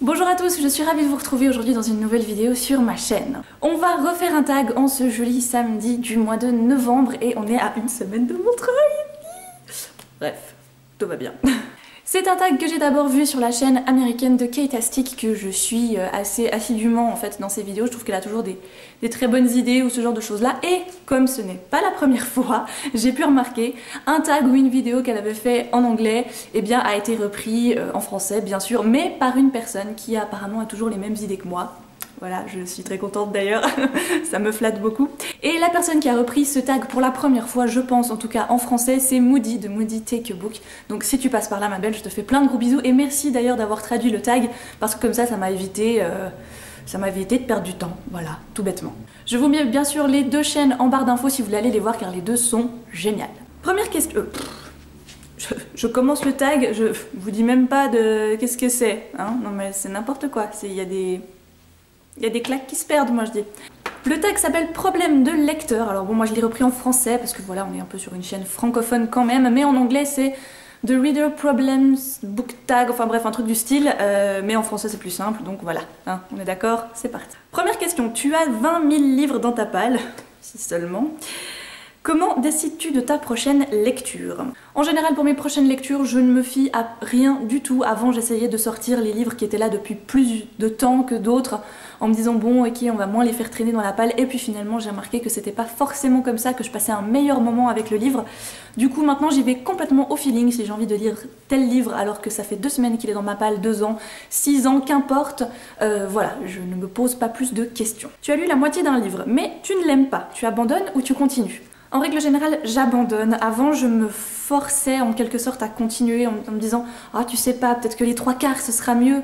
Bonjour à tous, je suis ravie de vous retrouver aujourd'hui dans une nouvelle vidéo sur ma chaîne. On va refaire un tag en ce joli samedi du mois de novembre et on est à une semaine de Montreuil. Bref, tout va bien. C'est un tag que j'ai d'abord vu sur la chaîne américaine de Kateastic que je suis assez assidûment en fait dans ses vidéos. Je trouve qu'elle a toujours des très bonnes idées ou ce genre de choses là. Et comme ce n'est pas la première fois, j'ai pu remarquer un tag ou une vidéo qu'elle avait fait en anglais eh bien, a été repris en français bien sûr, mais par une personne qui apparemment a toujours les mêmes idées que moi. Voilà, je suis très contente d'ailleurs, ça me flatte beaucoup. Et la personne qui a repris ce tag pour la première fois, je pense en tout cas en français, c'est Moody de Moody Take a Book. Donc si tu passes par là ma belle, je te fais plein de gros bisous et merci d'ailleurs d'avoir traduit le tag parce que comme ça m'a évité de perdre du temps, voilà, tout bêtement. Je vous mets bien sûr les deux chaînes en barre d'infos si vous voulez aller les voir car les deux sont géniales. Première question... Je commence le tag, je vous dis même pas de qu'est-ce que c'est, hein? Non mais c'est n'importe quoi, il y a des claques qui se perdent, moi je dis. Le tag s'appelle Problème de lecteur. Alors bon, moi je l'ai repris en français parce que voilà, on est un peu sur une chaîne francophone quand même, mais en anglais c'est The Reader Problems Book Tag, enfin bref, un truc du style, mais en français c'est plus simple, donc voilà, hein, on est d'accord, c'est parti. Première question, tu as 20 000 livres dans ta palle, si seulement. Comment décides-tu de ta prochaine lecture? En général, pour mes prochaines lectures, je ne me fie à rien du tout. Avant, j'essayais de sortir les livres qui étaient là depuis plus de temps que d'autres, en me disant bon, ok, on va moins les faire traîner dans la palle. Et puis finalement, j'ai remarqué que c'était pas forcément comme ça que je passais un meilleur moment avec le livre. Du coup, maintenant, j'y vais complètement au feeling. Si j'ai envie de lire tel livre alors que ça fait 2 semaines qu'il est dans ma palle, 2 ans, 6 ans, qu'importe, voilà, je ne me pose pas plus de questions. Tu as lu la moitié d'un livre, mais tu ne l'aimes pas. Tu abandonnes ou tu continues? En règle générale, j'abandonne. Avant, je me forçais en quelque sorte à continuer en me disant « Ah, tu sais pas, peut-être que les 3/4, ce sera mieux ».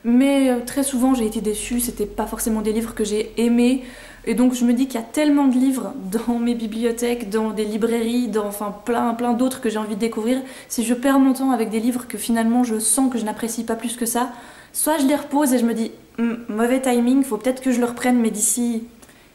Mais très souvent, j'ai été déçue, c'était pas forcément des livres que j'ai aimés. Et donc, je me dis qu'il y a tellement de livres dans mes bibliothèques, dans des librairies, dans enfin plein d'autres que j'ai envie de découvrir. Si je perds mon temps avec des livres que finalement je sens que je n'apprécie pas plus que ça, soit je les repose et je me dis « Mauvais timing, faut peut-être que je le reprenne, mais d'ici... »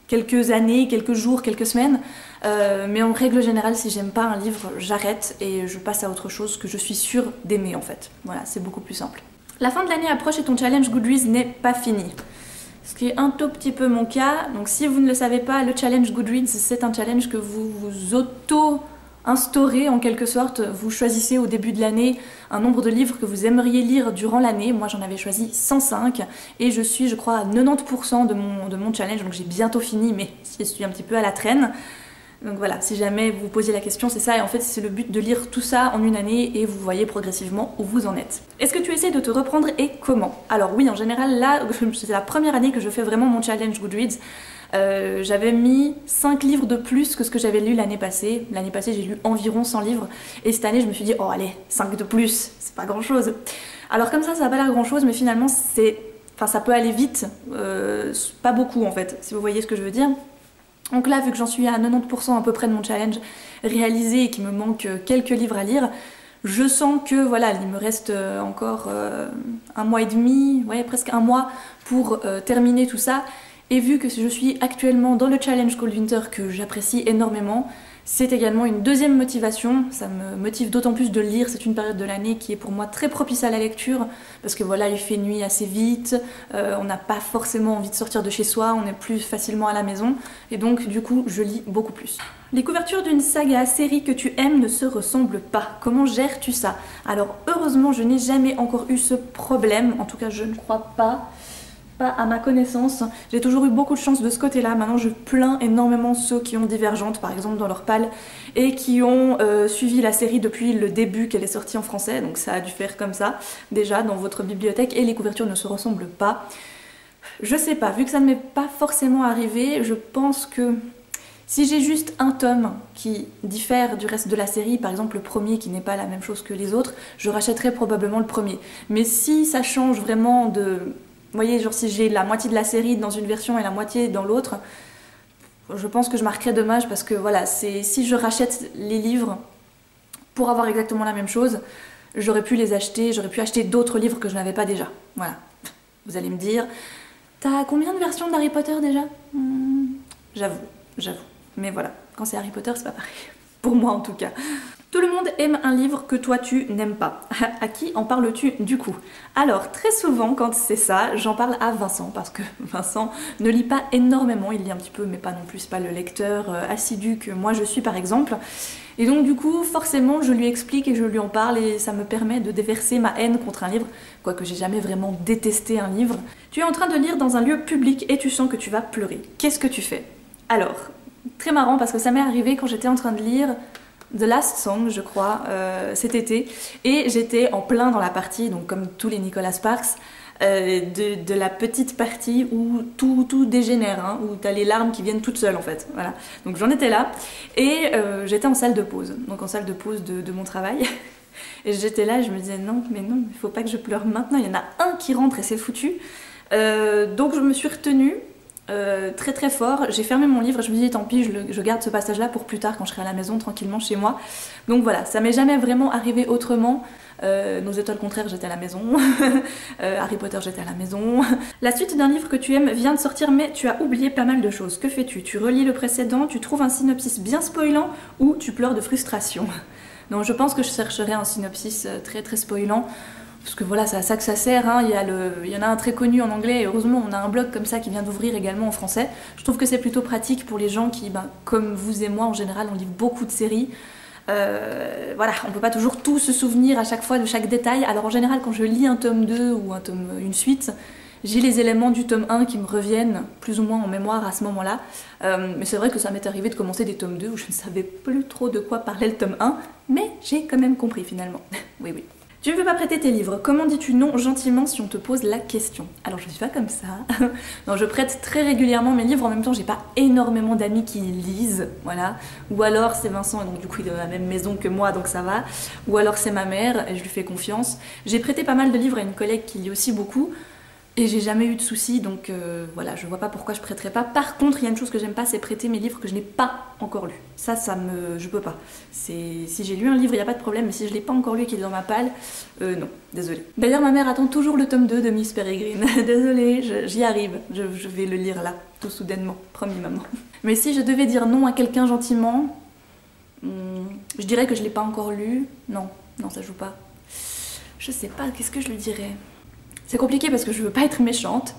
quelques années, quelques jours, quelques semaines, mais en règle générale, si j'aime pas un livre, j'arrête et je passe à autre chose que je suis sûre d'aimer en fait. Voilà, c'est beaucoup plus simple. La fin de l'année approche et ton challenge Goodreads n'est pas fini. Ce qui est un tout petit peu mon cas. Donc si vous ne le savez pas, le challenge Goodreads, c'est un challenge que vous vous auto-instaurez en quelque sorte. Vous choisissez au début de l'année un nombre de livres que vous aimeriez lire durant l'année. Moi j'en avais choisi 105 et je suis je crois à 90% de mon challenge, donc j'ai bientôt fini mais je suis un petit peu à la traîne. Donc voilà, si jamais vous vous posez la question, c'est ça, et en fait c'est le but de lire tout ça en une année et vous voyez progressivement où vous en êtes. Est-ce que tu essaies de te reprendre et comment? Alors oui, en général là, c'est la première année que je fais vraiment mon challenge Goodreads. J'avais mis 5 livres de plus que ce que j'avais lu l'année passée. L'année passée j'ai lu environ 100 livres et cette année je me suis dit oh allez, 5 de plus, c'est pas grand chose. Alors comme ça n'a pas l'air grand chose mais finalement ça peut aller vite, pas beaucoup en fait, si vous voyez ce que je veux dire. Donc là, vu que j'en suis à 90% à peu près de mon challenge réalisé et qu'il me manque quelques livres à lire, je sens que voilà, il me reste encore 1 mois et demi, ouais, presque 1 mois pour terminer tout ça. Et vu que je suis actuellement dans le challenge Cold Winter que j'apprécie énormément, c'est également une deuxième motivation. Ça me motive d'autant plus de lire. C'est une période de l'année qui est pour moi très propice à la lecture parce que voilà, il fait nuit assez vite, on n'a pas forcément envie de sortir de chez soi, on est plus facilement à la maison et donc du coup je lis beaucoup plus. Les couvertures d'une saga série que tu aimes ne se ressemblent pas. Comment gères-tu ça? Alors heureusement je n'ai jamais encore eu ce problème, en tout cas je ne crois pas. Pas à ma connaissance. J'ai toujours eu beaucoup de chance de ce côté-là. Maintenant, je plains énormément ceux qui ont Divergente, par exemple, dans leur palle, et qui ont suivi la série depuis le début qu'elle est sortie en français. Donc ça a dû faire comme ça, déjà, dans votre bibliothèque, et les couvertures ne se ressemblent pas. Je sais pas, vu que ça ne m'est pas forcément arrivé, je pense que si j'ai juste un tome qui diffère du reste de la série, par exemple le premier qui n'est pas la même chose que les autres, je rachèterai probablement le premier. Mais si ça change vraiment de... Vous voyez, genre si j'ai la moitié de la série dans une version et la moitié dans l'autre, je pense que je marquerais dommage parce que voilà, si je rachète les livres pour avoir exactement la même chose, j'aurais pu les acheter, j'aurais pu acheter d'autres livres que je n'avais pas déjà. Voilà. Vous allez me dire, t'as combien de versions d'Harry Potter déjà? J'avoue. Mais voilà, quand c'est Harry Potter, c'est pas pareil. Pour moi en tout cas. Tout le monde aime un livre que toi tu n'aimes pas. À qui en parles-tu du coup? Alors très souvent quand c'est ça, j'en parle à Vincent parce que Vincent ne lit pas énormément, il lit un petit peu mais pas non plus, pas le lecteur assidu que moi je suis par exemple. Et donc du coup forcément je lui explique et je lui en parle et ça me permet de déverser ma haine contre un livre, quoique j'ai jamais vraiment détesté un livre. Tu es en train de lire dans un lieu public et tu sens que tu vas pleurer. Qu'est-ce que tu fais? Alors, très marrant parce que ça m'est arrivé quand j'étais en train de lire The Last Song, je crois, cet été, et j'étais en plein dans la partie, donc comme tous les Nicholas Sparks, de la petite partie où tout dégénère, hein, où t'as les larmes qui viennent toutes seules en fait, voilà. Donc j'en étais là, et j'étais en salle de pause, donc en salle de pause de mon travail, et j'étais là, je me disais non, mais non, il faut pas que je pleure maintenant, il y en a un qui rentre et c'est foutu, donc je me suis retenue, très très fort, j'ai fermé mon livre, je me dis tant pis, je garde ce passage là pour plus tard quand je serai à la maison tranquillement chez moi. Donc voilà, ça m'est jamais vraiment arrivé autrement. Nos étoiles contraires, j'étais à la maison. Harry Potter, j'étais à la maison. La suite d'un livre que tu aimes vient de sortir mais tu as oublié pas mal de choses. Que fais-tu? Tu relis le précédent, tu trouves un synopsis bien spoilant ou tu pleures de frustration? Donc je pense que je chercherai un synopsis très très spoilant. Parce que voilà, c'est à ça que ça sert, hein. Il y en a un très connu en anglais et heureusement on a un blog comme ça qui vient d'ouvrir également en français. Je trouve que c'est plutôt pratique pour les gens qui, comme vous et moi en général, on lit beaucoup de séries. Voilà, on peut pas toujours tout se souvenir à chaque fois de chaque détail. Alors en général quand je lis un tome 2 ou une suite, j'ai les éléments du tome 1 qui me reviennent plus ou moins en mémoire à ce moment-là. Mais c'est vrai que ça m'est arrivé de commencer des tomes 2 où je ne savais plus trop de quoi parlait le tome 1, mais j'ai quand même compris finalement. Oui, oui. Tu ne veux pas prêter tes livres, comment dis-tu non gentiment si on te pose la question? Alors je ne suis pas comme ça, non, je prête très régulièrement mes livres, en même temps j'ai pas énormément d'amis qui lisent, voilà, ou alors c'est Vincent et donc du coup il est dans la même maison que moi donc ça va, ou alors c'est ma mère et je lui fais confiance. J'ai prêté pas mal de livres à une collègue qui lit aussi beaucoup, et j'ai jamais eu de soucis, donc voilà, je vois pas pourquoi je prêterais pas. Par contre, il y a une chose que j'aime pas, c'est prêter mes livres que je n'ai pas encore lus. Je peux pas. Si j'ai lu un livre, il n'y a pas de problème, mais si je l'ai pas encore lu et qu'il est dans ma palle, non, désolée. D'ailleurs, ma mère attend toujours le tome 2 de Miss Peregrine. Désolée, j'y arrive, je vais le lire là, tout soudainement, promis maman. Mais si je devais dire non à quelqu'un gentiment, je dirais que je l'ai pas encore lu. Non, ça joue pas. Je sais pas, qu'est-ce que je lui dirais? C'est compliqué parce que je veux pas être méchante,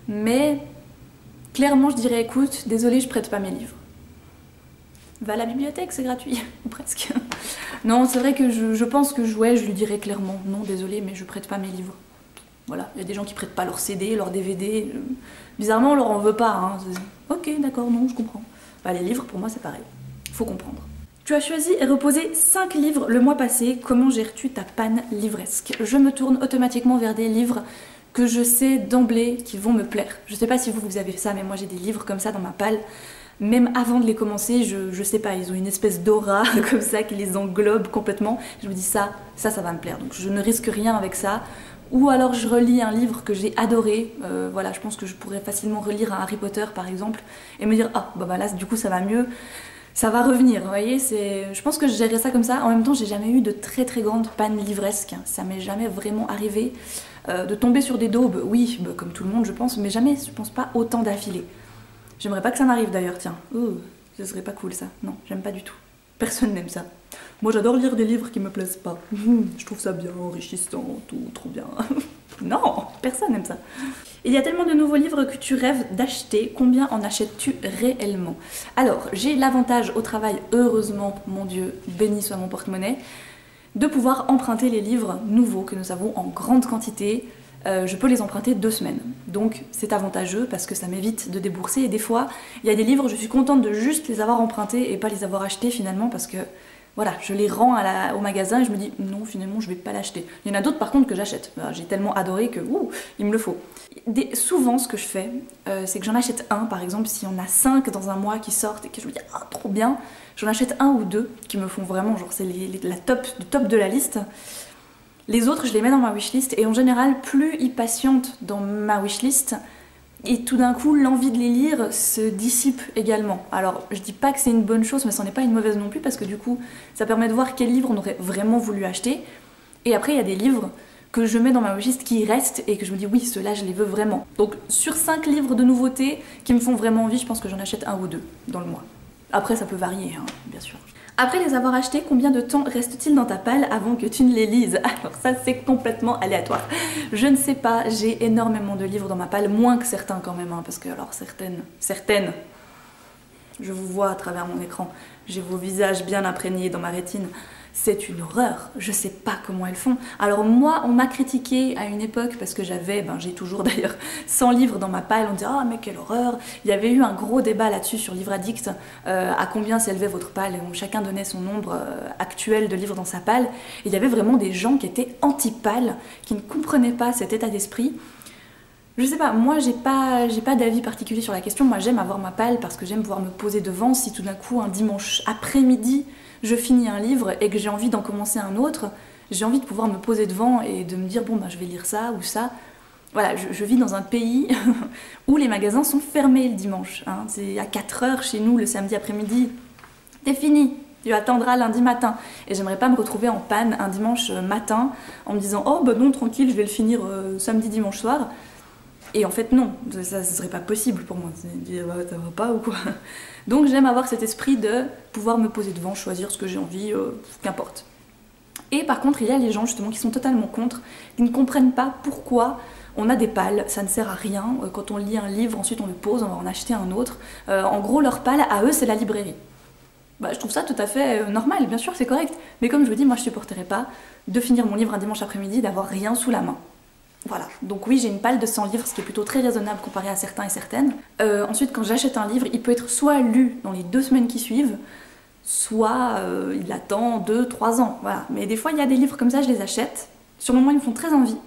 mais clairement je dirais écoute, désolée je prête pas mes livres. Va à la bibliothèque, c'est gratuit, ou presque. Non, c'est vrai que je pense que je lui dirais clairement non, désolée mais je prête pas mes livres. Voilà, il y a des gens qui prêtent pas leurs CD, leurs DVD, bizarrement on leur en veut pas, hein. Ok, d'accord, non, je comprends. Les livres pour moi c'est pareil, faut comprendre. Tu as choisi et reposé 5 livres le mois passé, comment gères-tu ta panne livresque? Je me tourne automatiquement vers des livres que je sais d'emblée qui vont me plaire. Je sais pas si vous avez ça, mais moi j'ai des livres comme ça dans ma palle. Même avant de les commencer, je sais pas, ils ont une espèce d'aura comme ça qui les englobe complètement. Je me dis ça va me plaire, donc je ne risque rien avec ça. Ou alors je relis un livre que j'ai adoré, voilà, je pense que je pourrais facilement relire un Harry Potter par exemple, et me dire ah bah là du coup ça va mieux. Ça va revenir, vous voyez, je pense que je gérerais ça comme ça. En même temps, j'ai jamais eu de très très grande panne livresque. Ça m'est jamais vraiment arrivé. De tomber sur des daubes, oui, comme tout le monde je pense, mais jamais, je pense pas autant d'affilée. J'aimerais pas que ça m'arrive d'ailleurs, tiens. Ce serait pas cool ça. Non, j'aime pas du tout. Personne n'aime ça. Moi j'adore lire des livres qui me plaisent pas. Je trouve ça bien, enrichissant, tout, trop bien. Non, personne n'aime ça. Il y a tellement de nouveaux livres que tu rêves d'acheter. Combien en achètes-tu réellement? Alors, j'ai l'avantage au travail, heureusement, mon Dieu, béni soit mon porte-monnaie, de pouvoir emprunter les livres nouveaux que nous avons en grande quantité. Je peux les emprunter 2 semaines. Donc c'est avantageux parce que ça m'évite de débourser. Et des fois, il y a des livres, je suis contente de juste les avoir empruntés et pas les avoir achetés finalement parce que voilà, je les rends au magasin et je me dis non, finalement je vais pas l'acheter. Il y en a d'autres par contre que j'achète. J'ai tellement adoré que il me le faut. Souvent ce que je fais, c'est que j'en achète un, par exemple si on a 5 dans un mois qui sortent et que je me dis ah trop bien, j'en achète 1 ou 2 qui me font vraiment genre c'est la top de la liste. Les autres je les mets dans ma wishlist et en général plus ils patientent dans ma wishlist, et tout d'un coup l'envie de les lire se dissipe également. Alors je dis pas que c'est une bonne chose mais c'en est pas une mauvaise non plus parce que du coup ça permet de voir quels livres on aurait vraiment voulu acheter, et après il y a des livres que je mets dans ma wishlist qui restent et que je me dis oui ceux-là je les veux vraiment. Donc sur 5 livres de nouveautés qui me font vraiment envie, je pense que j'en achète 1 ou 2 dans le mois. Après ça peut varier hein, bien sûr. Après les avoir achetés, combien de temps reste-t-il dans ta palle avant que tu ne les lises? Alors ça c'est complètement aléatoire. Je ne sais pas, j'ai énormément de livres dans ma palle, moins que certains quand même, hein, parce que alors certaines, je vous vois à travers mon écran, j'ai vos visages bien imprégnés dans ma rétine. C'est une horreur, je sais pas comment elles font. Alors moi, on m'a critiqué à une époque parce que j'avais, j'ai toujours d'ailleurs 100 livres dans ma palle, on disait « Oh mais quelle horreur !» Il y avait eu un gros débat là-dessus sur Livre Addict, à combien s'élevait votre palle, où chacun donnait son nombre actuel de livres dans sa palle. Et il y avait vraiment des gens qui étaient anti-palle, qui ne comprenaient pas cet état d'esprit. Je sais pas, moi j'ai pas d'avis particulier sur la question, moi j'aime avoir ma palle parce que j'aime pouvoir me poser devant si tout d'un coup un dimanche après-midi je finis un livre et que j'ai envie d'en commencer un autre, j'ai envie de pouvoir me poser devant et de me dire bon je vais lire ça ou ça. Voilà, je vis dans un pays où les magasins sont fermés le dimanche, hein. C'est à 4h chez nous le samedi après-midi, c'est fini, tu attendras lundi matin. Et j'aimerais pas me retrouver en panne un dimanche matin en me disant oh bah non tranquille je vais le finir samedi dimanche soir. Et en fait non, ça serait pas possible pour moi, ça va pas ou quoi. Donc j'aime avoir cet esprit de pouvoir me poser devant, choisir ce que j'ai envie, qu'importe. Et par contre il y a les gens justement qui sont totalement contre, qui ne comprennent pas pourquoi on a des palles, ça ne sert à rien, quand on lit un livre ensuite on le pose, on va en acheter un autre. En gros leur palle à eux c'est la librairie. Je trouve ça tout à fait normal, bien sûr c'est correct, mais comme je vous dis, moi je supporterais pas de finir mon livre un dimanche après-midi, d'avoir rien sous la main. Voilà, donc oui j'ai une palle de 100 livres, ce qui est plutôt très raisonnable comparé à certains et certaines. Ensuite quand j'achète un livre, il peut être soit lu dans les 2 semaines qui suivent, soit il attend 2-3 ans, voilà. Mais des fois il y a des livres comme ça, je les achète, sur le moment ils me font très envie.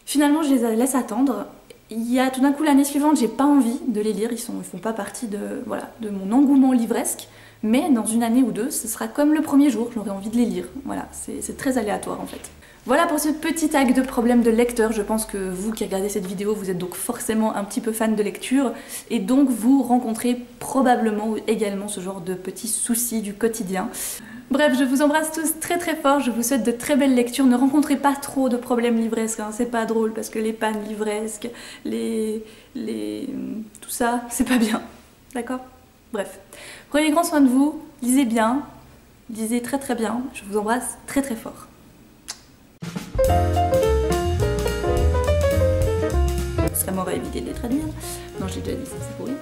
Finalement je les laisse attendre, il y a tout d'un coup l'année suivante j'ai pas envie de les lire, ils font pas partie de mon engouement livresque, mais dans une année ou deux, ce sera comme le premier jour, j'aurai envie de les lire, voilà, c'est très aléatoire en fait. Voilà pour ce petit tag de problème de lecteur. Je pense que vous qui regardez cette vidéo, vous êtes donc forcément un petit peu fan de lecture et donc vous rencontrez probablement également ce genre de petits soucis du quotidien. Bref, je vous embrasse tous très très fort, je vous souhaite de très belles lectures. Ne rencontrez pas trop de problèmes livresques, hein. C'est pas drôle parce que les pannes livresques, tout ça, c'est pas bien. D'accord? Bref. Prenez grand soin de vous, lisez bien, lisez très très bien. Je vous embrasse très très fort. Ça m'aurait évité de les traduire. Non, j'ai déjà dit ça, c'est pourri.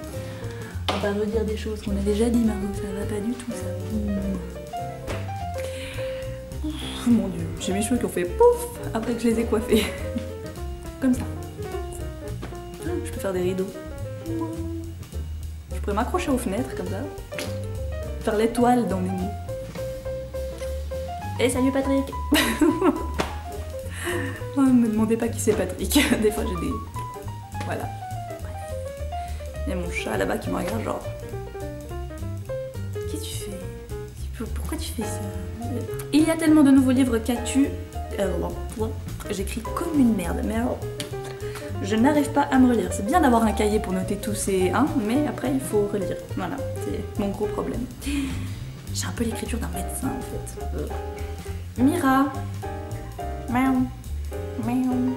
On va pas redire des choses qu'on a déjà dit, Margot, ça va pas du tout ça. Mon dieu, j'ai mes cheveux qui ont fait pouf après que je les ai coiffés. Comme ça. Je peux faire des rideaux. Je pourrais m'accrocher aux fenêtres comme ça. Faire l'étoile dans mes mots. Et salut Patrick. Oh, ne me demandez pas qui c'est Patrick, des fois j'ai des... Voilà. Il y a mon chat là-bas qui me regarde genre... Qu'est-ce que tu fais? Pourquoi tu fais ça? Il y a tellement de nouveaux livres qu'as-tu... J'écris comme une merde, mais alors... Je n'arrive pas à me relire. C'est bien d'avoir un cahier pour noter tous ces... mais après il faut relire. Voilà, c'est mon gros problème. J'ai un peu l'écriture d'un médecin en fait. Mira. Miaou. Miaou.